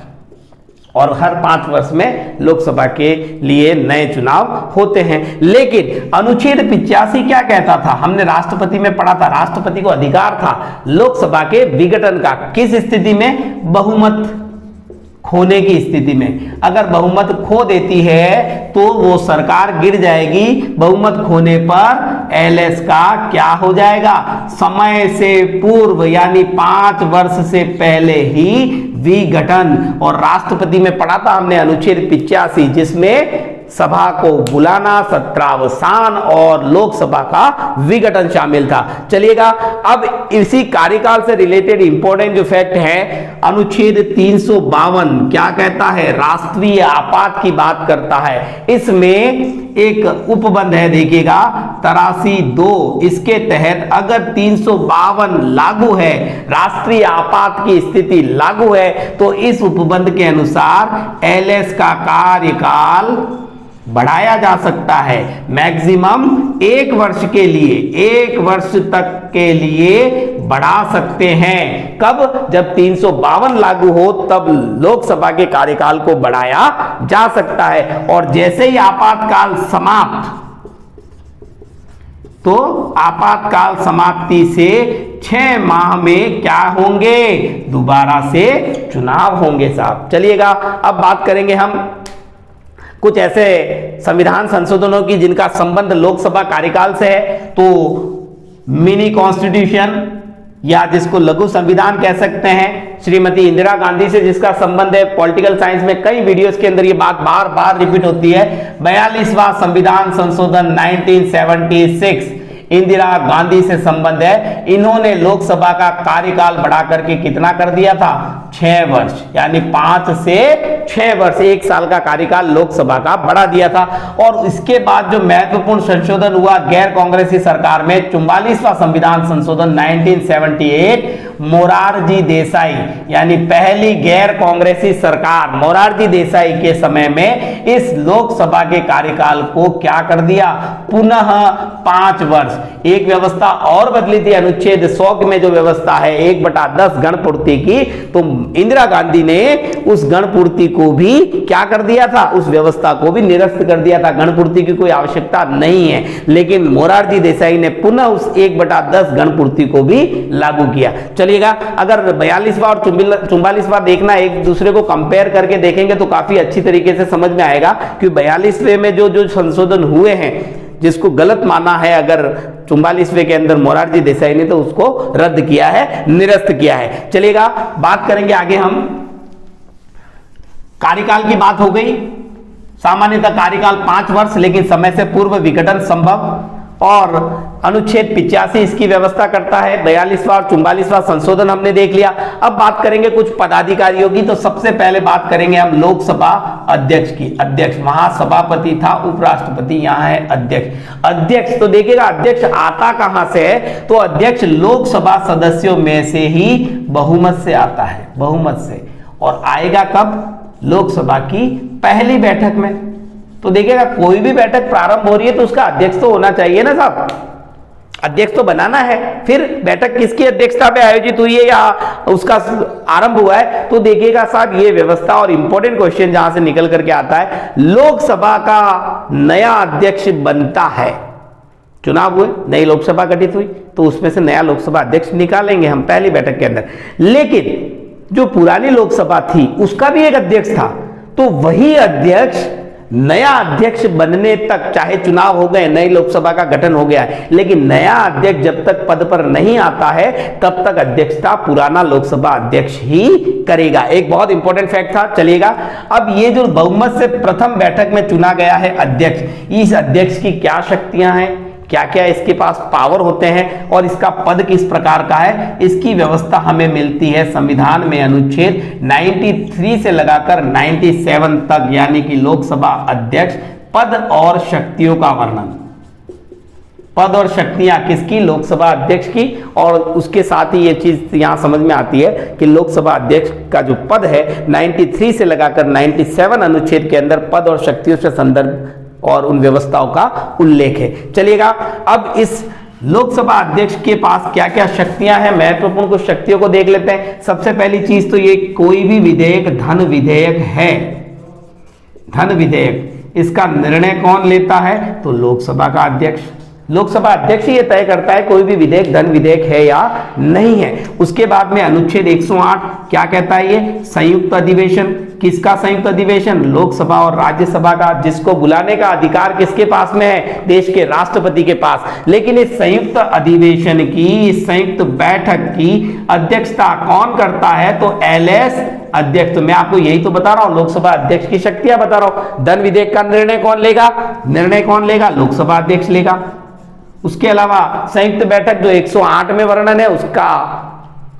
और हर 5 वर्ष में लोकसभा के लिए नए चुनाव होते हैं। लेकिन अनुच्छेद 85 क्या कहता था? हमने राष्ट्रपति में पढ़ा था, राष्ट्रपति को अधिकार था लोकसभा के विघटन का। किस स्थिति में? बहुमत खोने की स्थिति में। अगर बहुमत खो देती है तो वो सरकार गिर जाएगी। बहुमत खोने पर एलएस का क्या हो जाएगा? समय से पूर्व यानी 5 वर्ष से पहले ही विघटन। और राष्ट्रपति में पढ़ा था हमने अनुच्छेद 85, जिसमें सभा को बुलाना, सत्रावसान और लोकसभा का विघटन शामिल था। चलिएगा अब इसी कार्यकाल से रिलेटेड इंपॉर्टेंट जो फैक्ट है, अनुच्छेद 352 क्या कहता है? राष्ट्रीय आपात की बात करता है। इसमें एक उपबंध है, देखिएगा 83(2). इसके तहत अगर 352 लागू है, राष्ट्रीय आपात की स्थिति लागू है, तो इस उपबंध के अनुसार एलएस का कार्यकाल बढ़ाया जा सकता है मैक्सिमम 1 वर्ष के लिए, 1 वर्ष तक के लिए बढ़ा सकते हैं। कब? जब 352 लागू हो तब लोकसभा के कार्यकाल को बढ़ाया जा सकता है। और जैसे ही आपातकाल समाप्त, तो आपातकाल समाप्ति से 6 माह में क्या होंगे? दोबारा से चुनाव होंगे साहब। चलिएगा अब बात करेंगे हम कुछ ऐसे संविधान संशोधनों की जिनका संबंध लोकसभा कार्यकाल से है। तो मिनी कॉन्स्टिट्यूशन या जिसको लघु संविधान कह सकते हैं, श्रीमती इंदिरा गांधी से जिसका संबंध है। पॉलिटिकल साइंस में कई वीडियोस के अंदर ये बात बार बार रिपीट होती है। 42वां संविधान संशोधन 1976 इंदिरा गांधी से संबंध है। इन्होंने लोकसभा का कार्यकाल बढ़ा करके कितना कर दिया था? 6 वर्ष, यानी 5 से 6 वर्ष, 1 साल का कार्यकाल लोकसभा का बढ़ा दिया था। और इसके बाद जो महत्वपूर्ण संशोधन हुआ गैर कांग्रेसी सरकार में, 44वां संविधान संशोधन 1978, मोरारजी देसाई, यानी पहली गैर कांग्रेसी सरकार मोरारजी देसाई के समय में इस लोकसभा के कार्यकाल को क्या कर दिया? पुनः 5 वर्ष। एक व्यवस्था और बदली थी, अनुच्छेद 100 में जो व्यवस्था है 1/10 गणपूर्ति की, तो इंदिरा गांधी ने उस गणपूर्ति को भी क्या कर दिया था? उस व्यवस्था को भी निरस्त कर दिया था। गणपूर्ति की कोई आवश्यकता नहीं है, लेकिन मोरारजी देसाई ने पुनः उस 1/10 गणपूर्ति को भी लागू किया। चलिएगा, अगर 42वां और 44वां देखना, एक दूसरे को कंपेयर करके देखेंगे तो काफी अच्छी तरीके से समझ में आएगा कि 42वें में जो संशोधन हुए हैं, जिसको गलत माना है अगर 44वें के अंदर मोरारजी देसाई ने, तो उसको रद्द किया है, निरस्त किया है। चलिएगा, बात करेंगे आगे हम। कार्यकाल की बात हो गई। सामान्यतः कार्यकाल 5 वर्ष, लेकिन समय से पूर्व विघटन संभव। और अनुच्छेद 85 इसकी व्यवस्था करता है। 42वां और 44वां संशोधन हमने देख लिया। अब बात करेंगे कुछ पदाधिकारियों की। तो सबसे पहले बात करेंगे हम लोकसभा अध्यक्ष की। अध्यक्ष, वहां सभापति था, उपराष्ट्रपति, यहाँ है अध्यक्ष। अध्यक्ष तो देखिएगा, अध्यक्ष आता कहां से है? तो अध्यक्ष लोकसभा सदस्यों में से ही बहुमत से आता है, बहुमत से। और आएगा कब? लोकसभा की पहली बैठक में। तो देखिएगा, कोई भी बैठक प्रारंभ हो रही है तो उसका अध्यक्ष तो होना चाहिए ना साहब, अध्यक्ष तो बनाना है। फिर बैठक किसकी अध्यक्षता में आयोजित हुई है या उसका आरंभ हुआ है? तो देखिएगा साहब, ये व्यवस्था और इंपॉर्टेंट क्वेश्चन जहां से निकल करके आता है, लोकसभा का नया अध्यक्ष बनता है। चुनाव हुए, नई लोकसभा गठित हुई, तो उसमें से नया लोकसभा अध्यक्ष निकालेंगे हम पहली बैठक के अंदर। लेकिन जो पुरानी लोकसभा थी उसका भी एक अध्यक्ष था, तो वही अध्यक्ष नया अध्यक्ष बनने तक, चाहे चुनाव हो गए, नई लोकसभा का गठन हो गया है, लेकिन नया अध्यक्ष जब तक पद पर नहीं आता है तब तक अध्यक्षता पुराना लोकसभा अध्यक्ष ही करेगा। एक बहुत इंपॉर्टेंट फैक्ट था। चलिएगा, अब ये जो बहुमत से प्रथम बैठक में चुना गया है अध्यक्ष, इस अध्यक्ष की क्या शक्तियां हैं, क्या क्या इसके पास पावर होते हैं और इसका पद किस प्रकार का है, इसकी व्यवस्था हमें मिलती है संविधान में अनुच्छेद 93 से लगाकर 97 तक, यानी कि लोकसभा अध्यक्ष पद और शक्तियों का वर्णन। पद और शक्तियां किसकी? लोकसभा अध्यक्ष की। और उसके साथ ही ये चीज यहां समझ में आती है कि लोकसभा अध्यक्ष का जो पद है 93 से लगाकर 97 अनुच्छेद के अंदर पद और शक्तियों से संदर्भ और उन व्यवस्थाओं का उल्लेख है। चलिएगा, अब इस लोकसभा अध्यक्ष के पास क्या क्या शक्तियां हैं, महत्वपूर्ण कुछ शक्तियों को देख लेते हैं। सबसे पहली चीज तो ये, कोई भी विधेयक धन विधेयक है, धन विधेयक, इसका निर्णय कौन लेता है? तो लोकसभा का अध्यक्ष। लोकसभा अध्यक्ष ही ये तय करता है कोई भी विधेयक धन विधेयक है या नहीं है। उसके बाद में अनुच्छेद 108 क्या कहता है? ये संयुक्त अधिवेशन। किसका संयुक्त अधिवेशन? लोकसभा और राज्यसभा का, जिसको बुलाने का अधिकार किसके पास में है? देश के राष्ट्रपति के पास। लेकिन इस संयुक्त अधिवेशन की, इस संयुक्त बैठक की अध्यक्षता कौन करता है? तो एलएस अध्यक्ष। तो मैं आपको यही तो बता रहा हूं, लोकसभा अध्यक्ष की शक्तियां बता रहा हूं। धन विधेयक का निर्णय कौन लेगा? निर्णय कौन लेगा? लोकसभा अध्यक्ष लेगा। उसके अलावा संयुक्त बैठक जो 108 में वर्णन है, उसका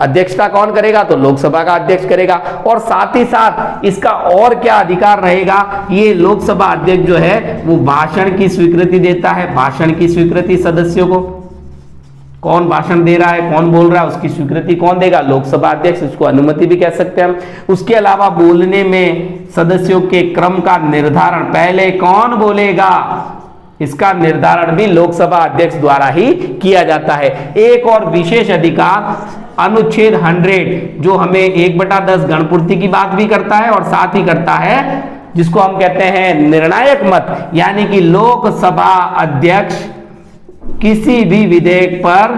अध्यक्षता कौन करेगा? तो लोकसभा का अध्यक्ष करेगा। और साथ ही साथ इसका और क्या अधिकार रहेगा? ये लोकसभा अध्यक्ष जो है वो भाषण की स्वीकृति देता है, भाषण की स्वीकृति सदस्यों को। कौन भाषण दे रहा है, कौन बोल रहा है, उसकी स्वीकृति कौन देगा? लोकसभा अध्यक्ष, उसको अनुमति भी कह सकते हैं हम। उसके अलावा बोलने में सदस्यों के क्रम का निर्धारण पहले कौन बोलेगा, इसका निर्धारण भी लोकसभा अध्यक्ष द्वारा ही किया जाता है। एक और विशेष अधिकार अनुच्छेद 100 जो हमें 1/10 गणपूर्ति की बात भी करता है और साथ ही करता है जिसको हम कहते हैं निर्णायक मत, यानी कि लोकसभा अध्यक्ष किसी भी विधेयक पर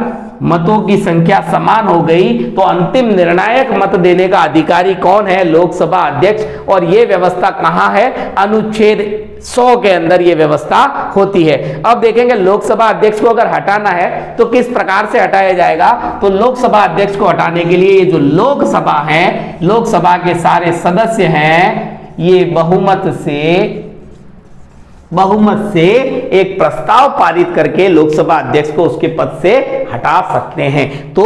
मतों की संख्या समान हो गई तो अंतिम निर्णायक मत देने का अधिकारी कौन है? लोकसभा अध्यक्ष। और यह व्यवस्था कहां है? अनुच्छेद 100 के अंदर यह व्यवस्था होती है। अब देखेंगे लोकसभा अध्यक्ष को अगर हटाना है तो किस प्रकार से हटाया जाएगा। तो लोकसभा अध्यक्ष को हटाने के लिए ये जो लोकसभा है, लोकसभा के सारे सदस्य हैं, ये बहुमत से एक प्रस्ताव पारित करके लोकसभा अध्यक्ष को उसके पद से हटा सकते हैं। तो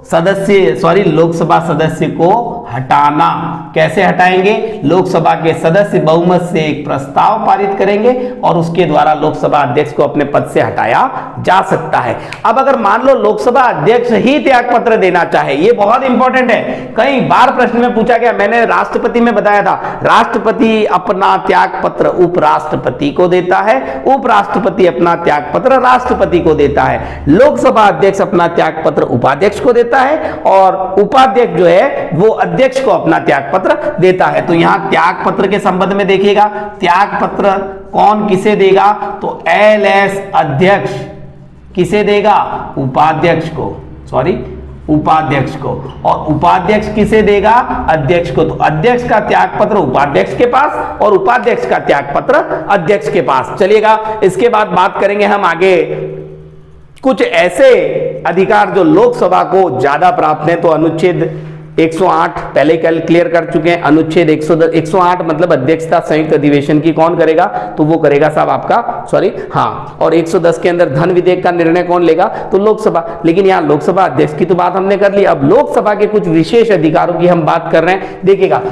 लोकसभा सदस्य को हटाना कैसे हटाएंगे? लोकसभा के सदस्य बहुमत से एक प्रस्ताव पारित करेंगे और उसके द्वारा लोकसभा अध्यक्ष को अपने पद से हटाया जा सकता है। अब अगर मान लो लोकसभा अध्यक्ष ही त्यागपत्र देना चाहे, ये बहुत इंपॉर्टेंट है, कई बार प्रश्न में पूछा गया, मैंने राष्ट्रपति में बताया था, राष्ट्रपति अपना त्यागपत्र उपराष्ट्रपति को देता है, उपराष्ट्रपति अपना त्यागपत्र राष्ट्रपति को देता है, लोकसभा अध्यक्ष अपना त्यागपत्र उपाध्यक्ष को देता है और उपाध्यक्ष जो है वो अध्यक्ष को अपना त्यागपत्र देता है। तो यहां त्यागपत्र के संबंध में देखिएगा, त्यागपत्र कौन किसे देगा? तो एलएस अध्यक्ष किसे देगा? उपाध्यक्ष को, उपाध्यक्ष को। और उपाध्यक्ष किसे देगा? अध्यक्ष को। तो अध्यक्ष का त्यागपत्र उपाध्यक्ष के पास और उपाध्यक्ष का त्यागपत्र अध्यक्ष के पास चलेगा। इसके बाद बात करेंगे हम आगे कुछ ऐसे अधिकार जो लोकसभा को ज्यादा प्राप्त हैं। तो अनुच्छेद 108 पहले कल क्लियर कर चुके हैं। अनुच्छेद 108 मतलब अध्यक्षता संयुक्त अधिवेशन की कौन करेगा? तो वो करेगा साहब आपका और 110 के अंदर धन विधेयक का निर्णय कौन लेगा? तो लोकसभा। लेकिन यहाँ लोकसभा अध्यक्ष की तो बात हमने कर ली, अब लोकसभा के कुछ विशेष अधिकारों की हम बात कर रहे हैं। देखिएगा,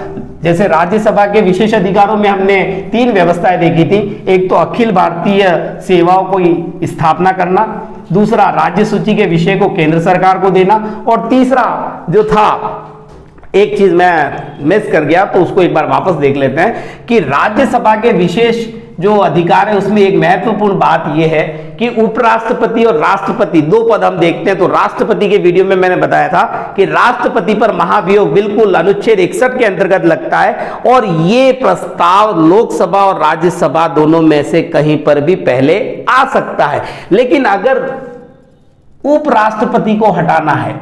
जैसे राज्यसभा के विशेष अधिकारों में हमने 3 व्यवस्थाएं देखी थी। एक तो अखिल भारतीय सेवाओं को स्थापना करना, दूसरा राज्य सूची के विषय को केंद्र सरकार को देना, और तीसरा जो था, एक चीज मैं मिस कर गया तो उसको एक बार वापस देख लेते हैं कि राज्यसभा के विशेष जो अधिकार है उसमें एक महत्वपूर्ण बात यह है कि उपराष्ट्रपति और राष्ट्रपति 2 पद हम देखते हैं। तो राष्ट्रपति के वीडियो में मैंने बताया था कि राष्ट्रपति पर महाभियोग बिल्कुल अनुच्छेद 61 के अंतर्गत लगता है और ये प्रस्ताव लोकसभा और राज्यसभा दोनों में से कहीं पर भी पहले आ सकता है। लेकिन अगर उपराष्ट्रपति को हटाना है,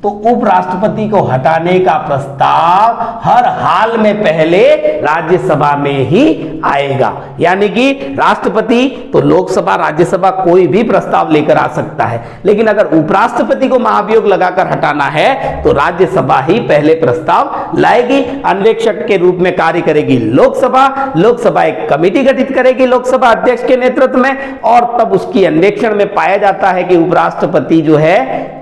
तो उपराष्ट्रपति को हटाने का प्रस्ताव हर हाल में पहले राज्यसभा में ही आएगा। यानी कि राष्ट्रपति तो लोकसभा राज्यसभा कोई भी प्रस्ताव लेकर आ सकता है, लेकिन अगर उपराष्ट्रपति को महाभियोग लगाकर हटाना है तो राज्यसभा ही पहले प्रस्ताव लाएगी। अन्वेषक के रूप में कार्य करेगी लोकसभा एक कमेटी गठित करेगी लोकसभा अध्यक्ष के नेतृत्व में, और तब उसकी अन्वेषण में पाया जाता है कि उपराष्ट्रपति जो है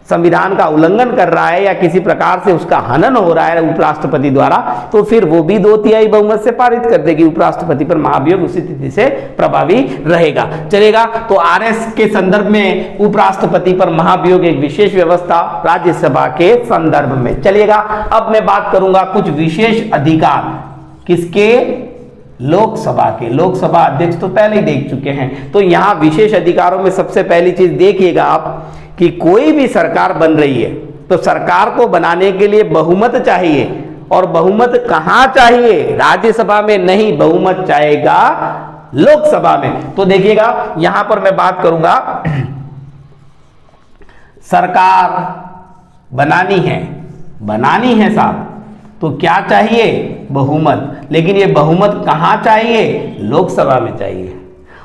संविधान का उल्लंघन कर रहा है या किसी प्रकार से उसका हनन हो रहा है उपराष्ट्रपति द्वारा, तो फिर वो भी 2/3 बहुमत से पारित कर देगी। उपराष्ट्रपति पर महाभियोग उसी स्थिति से प्रभावी चलेगा। तो आरएस के संदर्भ में उपराष्ट्रपति पर महाभियोग एक विशेष व्यवस्था राज्यसभा के संदर्भ में चलेगा। अब मैं बात करूंगा कुछ विशेष अधिकार किसके? लोकसभा के। लोकसभा अध्यक्ष तो पहले ही देख चुके हैं। तो यहां विशेष अधिकारों में सबसे पहली चीज देखिएगा आप कि कोई भी सरकार बन रही है तो सरकार को बनाने के लिए बहुमत चाहिए, और बहुमत कहां चाहिए? राज्यसभा में नहीं, बहुमत चाहेगा लोकसभा में। तो देखिएगा यहां पर मैं बात करूंगा, सरकार बनानी है साहब, तो क्या चाहिए? बहुमत। लेकिन ये बहुमत कहां चाहिए? लोकसभा में चाहिए।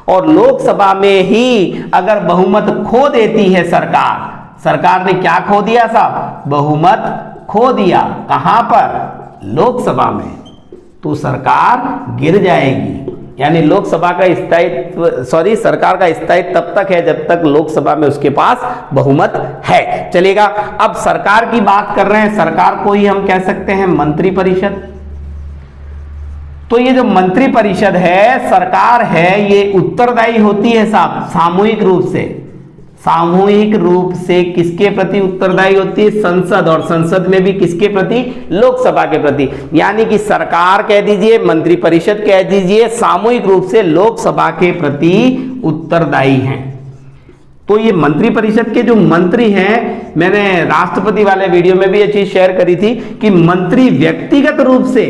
और लोकसभा में ही अगर बहुमत खो देती है सरकार ने क्या खो दिया साहब? बहुमत खो दिया। कहां पर? लोकसभा में। तो सरकार गिर जाएगी। यानी लोकसभा का सरकार का स्थायित्व तब तक है जब तक लोकसभा में उसके पास बहुमत है। चलेगा। अब सरकार की बात कर रहे हैं, सरकार को ही हम कह सकते हैं मंत्रिपरिषद। तो ये जो मंत्रिपरिषद है, सरकार है, ये उत्तरदायी होती है साहब सामूहिक रूप से। सामूहिक रूप से किसके प्रति उत्तरदायी होती है? संसद, और संसद में भी किसके प्रति? लोकसभा के प्रति। यानी कि सरकार कह दीजिए, मंत्रिपरिषद कह दीजिए, सामूहिक रूप से लोकसभा के प्रति उत्तरदायी हैं। तो ये मंत्रिपरिषद के जो मंत्री हैं, मैंने राष्ट्रपति वाले वीडियो में भी ये चीज शेयर करी थी कि मंत्री व्यक्तिगत रूप से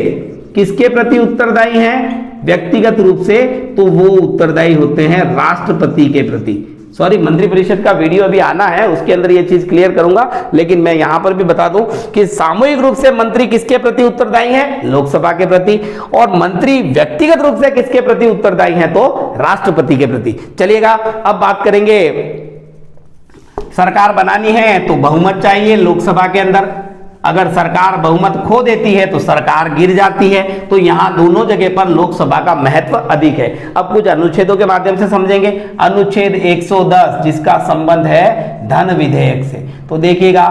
किसके प्रति उत्तरदायी हैं? व्यक्तिगत रूप से तो वो उत्तरदायी होते हैं राष्ट्रपति के प्रति। सॉरी, मंत्रिपरिषद का वीडियो अभी आना है, उसके अंदर ये चीज क्लियर करूंगा, लेकिन मैं यहां पर भी बता दूं कि सामूहिक रूप से मंत्री किसके प्रति उत्तरदायी हैं? लोकसभा के प्रति। और मंत्री व्यक्तिगत रूप से किसके प्रति उत्तरदायी हैं? तो राष्ट्रपति के प्रति। चलिएगा, अब बात करेंगे, सरकार बनानी है तो बहुमत चाहिए लोकसभा के अंदर। अगर सरकार बहुमत खो देती है तो सरकार गिर जाती है। तो यहां दोनों जगह पर लोकसभा का महत्व अधिक है। अब कुछ अनुच्छेदों के माध्यम से समझेंगे। अनुच्छेद 110 जिसका संबंध है धन विधेयक से, तो देखिएगा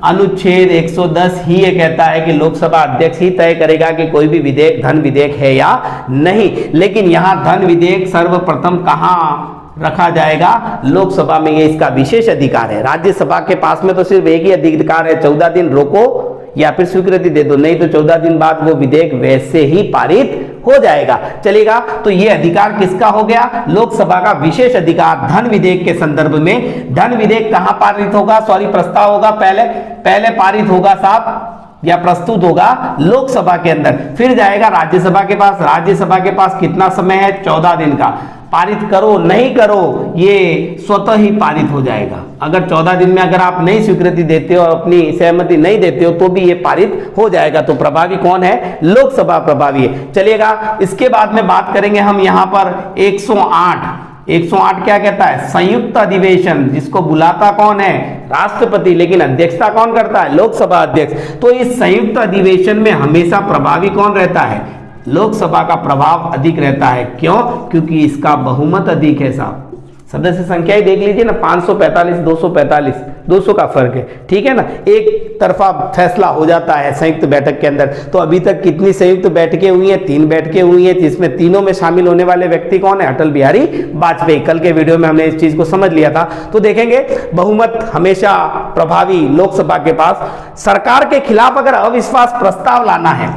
अनुच्छेद 110 ही ये कहता है कि लोकसभा अध्यक्ष ही तय करेगा कि कोई भी विधेयक धन विधेयक है या नहीं। लेकिन यहां धन विधेयक सर्वप्रथम कहां रखा जाएगा? लोकसभा में। ये इसका विशेष अधिकार है। राज्यसभा के पास में तो सिर्फ एक ही अधिकार है, 14 दिन रोको या फिर स्वीकृति दे दो, नहीं तो 14 दिन बाद वो विधेयक वैसे ही पारित हो जाएगा। चलेगा, तो ये अधिकार किसका हो गया? लोकसभा का विशेष अधिकार धन विधेयक के संदर्भ में। धन विधेयक कहां पारित होगा? सॉरी, प्रस्ताव होगा पहले पारित होगा साहब या प्रस्तुत होगा लोकसभा के अंदर, फिर जाएगा राज्यसभा के पास। राज्यसभा के पास कितना समय है? 14 दिन का। पारित करो नहीं करो, ये स्वतः ही पारित हो जाएगा। अगर 14 दिन में अगर आप नहीं स्वीकृति देते हो, अपनी सहमति नहीं देते हो, तो भी ये पारित हो जाएगा। तो प्रभावी कौन है? लोकसभा प्रभावी है। चलिएगा, इसके बाद में बात करेंगे हम यहां पर 108 क्या कहता है? संयुक्त अधिवेशन, जिसको बुलाता कौन है? राष्ट्रपति, लेकिन अध्यक्षता कौन करता है? लोकसभा अध्यक्ष। तो इस संयुक्त अधिवेशन में हमेशा प्रभावी कौन रहता है? लोकसभा का प्रभाव अधिक रहता है। क्यों? क्योंकि इसका बहुमत अधिक है साहब। सदस्य संख्या ही देख लीजिए ना, 545 245, 200 का फर्क है, ठीक है ना। एक तरफा फैसला हो जाता है संयुक्त बैठक के अंदर। तो अभी तक कितनी संयुक्त बैठकें हुई हैं? 3 बैठकें हुई हैं, जिसमें तीनों में शामिल होने वाले व्यक्ति कौन है? अटल बिहारी वाजपेयी। कल के वीडियो में हमने इस चीज को समझ लिया था। तो देखेंगे बहुमत हमेशा प्रभावी लोकसभा के पास। सरकार के खिलाफ अगर अविश्वास प्रस्ताव लाना है,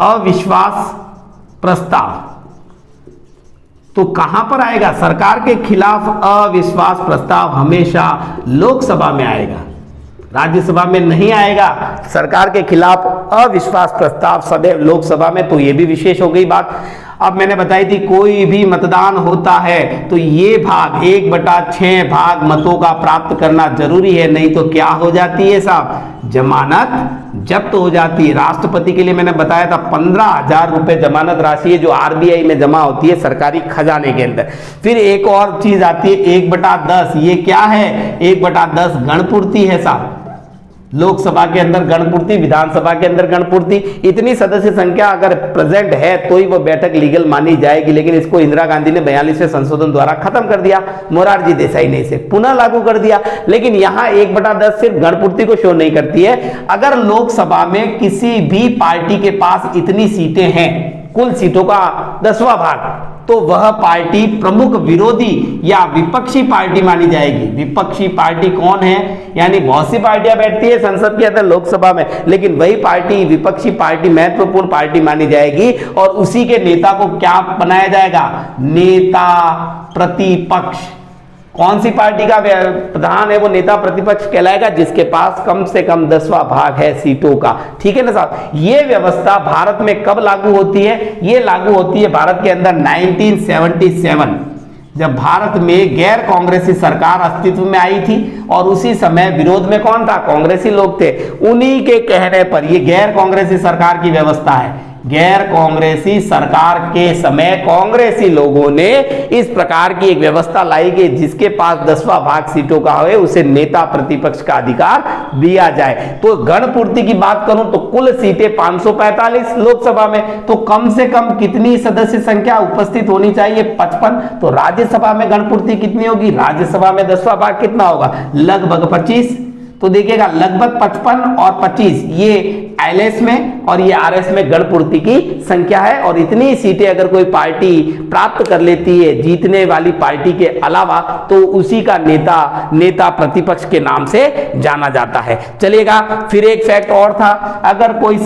अविश्वास प्रस्ताव, तो कहां पर आएगा? सरकार के खिलाफ अविश्वास प्रस्ताव हमेशा लोकसभा में आएगा, राज्यसभा में नहीं आएगा। सरकार के खिलाफ अविश्वास प्रस्ताव सदैव लोकसभा में। तो यह भी विशेष हो गई बात। अब मैंने बताई थी कोई भी मतदान होता है तो ये भाग 1/6 भाग मतों का प्राप्त करना जरूरी है, नहीं तो क्या हो जाती है साहब? जमानत जब्त हो जाती है। राष्ट्रपति के लिए मैंने बताया था 15,000 रुपए जमानत राशि है जो आरबीआई में जमा होती है सरकारी खजाने के अंदर। फिर एक और चीज आती है 1/10। ये क्या है? 1/10 गणपूर्ति है साहब। लोकसभा के अंदर गणपूर्ति, विधानसभा के अंदर गणपूर्ति। इतनी सदस्य संख्या अगर प्रेजेंट है तो ही वो बैठक लीगल मानी जाएगी। लेकिन इसको इंदिरा गांधी ने 42वें संशोधन द्वारा खत्म कर दिया, मोरारजी देसाई ने इसे पुनः लागू कर दिया। लेकिन यहां 1/10 सिर्फ गणपूर्ति को शो नहीं करती है। अगर लोकसभा में किसी भी पार्टी के पास इतनी सीटें हैं, कुल सीटों का 10वां भाग, तो वह पार्टी प्रमुख विरोधी या विपक्षी पार्टी मानी जाएगी। विपक्षी पार्टी कौन है? यानी बहुत सी पार्टियां बैठती है संसद के अंदर लोकसभा में, लेकिन वही पार्टी विपक्षी पार्टी महत्वपूर्ण पार्टी मानी जाएगी। और उसी के नेता को क्या बनाया जाएगा? नेता प्रतिपक्ष। कौन सी पार्टी का प्रधान है वो नेता प्रतिपक्ष कहलाएगा? जिसके पास कम से कम 10वां भाग है सीटों का, ठीक है ना साहब। ये व्यवस्था भारत में कब लागू होती है? ये लागू होती है भारत के अंदर 1977, जब भारत में गैर कांग्रेसी सरकार अस्तित्व में आई थी। और उसी समय विरोध में कौन था? कांग्रेसी लोग थे। उन्हीं के कहने पर ये गैर कांग्रेसी सरकार की व्यवस्था है। गैर कांग्रेसी सरकार के समय कांग्रेसी लोगों ने इस प्रकार की एक व्यवस्था लाई कि जिसके पास 10वां भाग सीटों का हो उसे नेता प्रतिपक्ष का अधिकार दिया जाए। तो गणपूर्ति की बात करूं तो कुल सीटें 545 लोकसभा में, तो कम से कम कितनी सदस्य संख्या उपस्थित होनी चाहिए? 55। तो राज्यसभा में गणपूर्ति कितनी होगी? राज्यसभा में 10वां भाग कितना होगा? लगभग 25। तो देखिएगा लगभग 55 और 25 ये आईएलएस में और ये आरएस में गण पूर्ति की संख्या है। और इतनी सीटें अगर कोई पार्टी प्राप्त कर लेती है जीतने वाली पार्टी के अलावा, तो उसी का नेता प्रतिपक्ष के नाम से जाना जाता है। चलिएगा, फिर एक फैक्ट और था, अगर कोई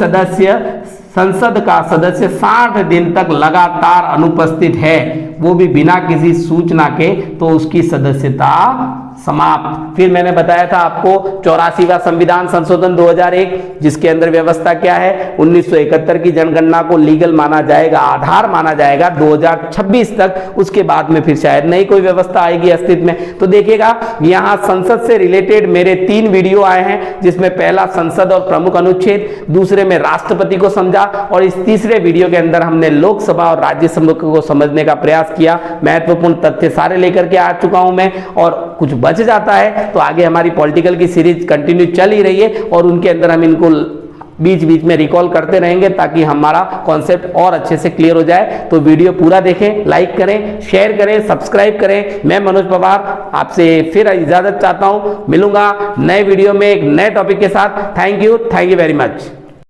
संसद का सदस्य 60 दिन तक लगातार अनुपस्थित है, वो भी बिना किसी सूचना के, तो उसकी सदस्यता समाप्त। फिर मैंने बताया था आपको 84वां संविधान संशोधन 2001, जिसके अंदर व्यवस्था क्या है, 1971 की जनगणना को लीगल माना जाएगा, आधार माना जाएगा 2026 तक, उसके बाद में फिर शायद नई कोई व्यवस्था आएगी अस्तित्व में। तो देखिएगा यहां संसद से रिलेटेड मेरे 3 वीडियो आए हैं, जिसमें पहला संसद और प्रमुख अनुच्छेद, दूसरे में राष्ट्रपति को समझा, और इस तीसरे वीडियो के अंदर हमने लोकसभा और राज्यसभा को समझने का प्रयास किया। महत्वपूर्ण तथ्य सारे लेकर के आ चुका हूं मैं, और कुछ बच जाता है तो आगे हमारी पॉलिटिकल की सीरीज कंटिन्यू चल ही रही है, और उनके अंदर हम इनको बीच बीच में रिकॉल करते रहेंगे ताकि हमारा कॉन्सेप्ट और अच्छे से क्लियर हो जाए। तो वीडियो पूरा देखें, लाइक करें, शेयर करें, सब्सक्राइब करें। मैं मनोज पवार आपसे फिर इजाजत चाहता हूं, मिलूंगा नए वीडियो में एक नए टॉपिक के साथ। Thank you very much.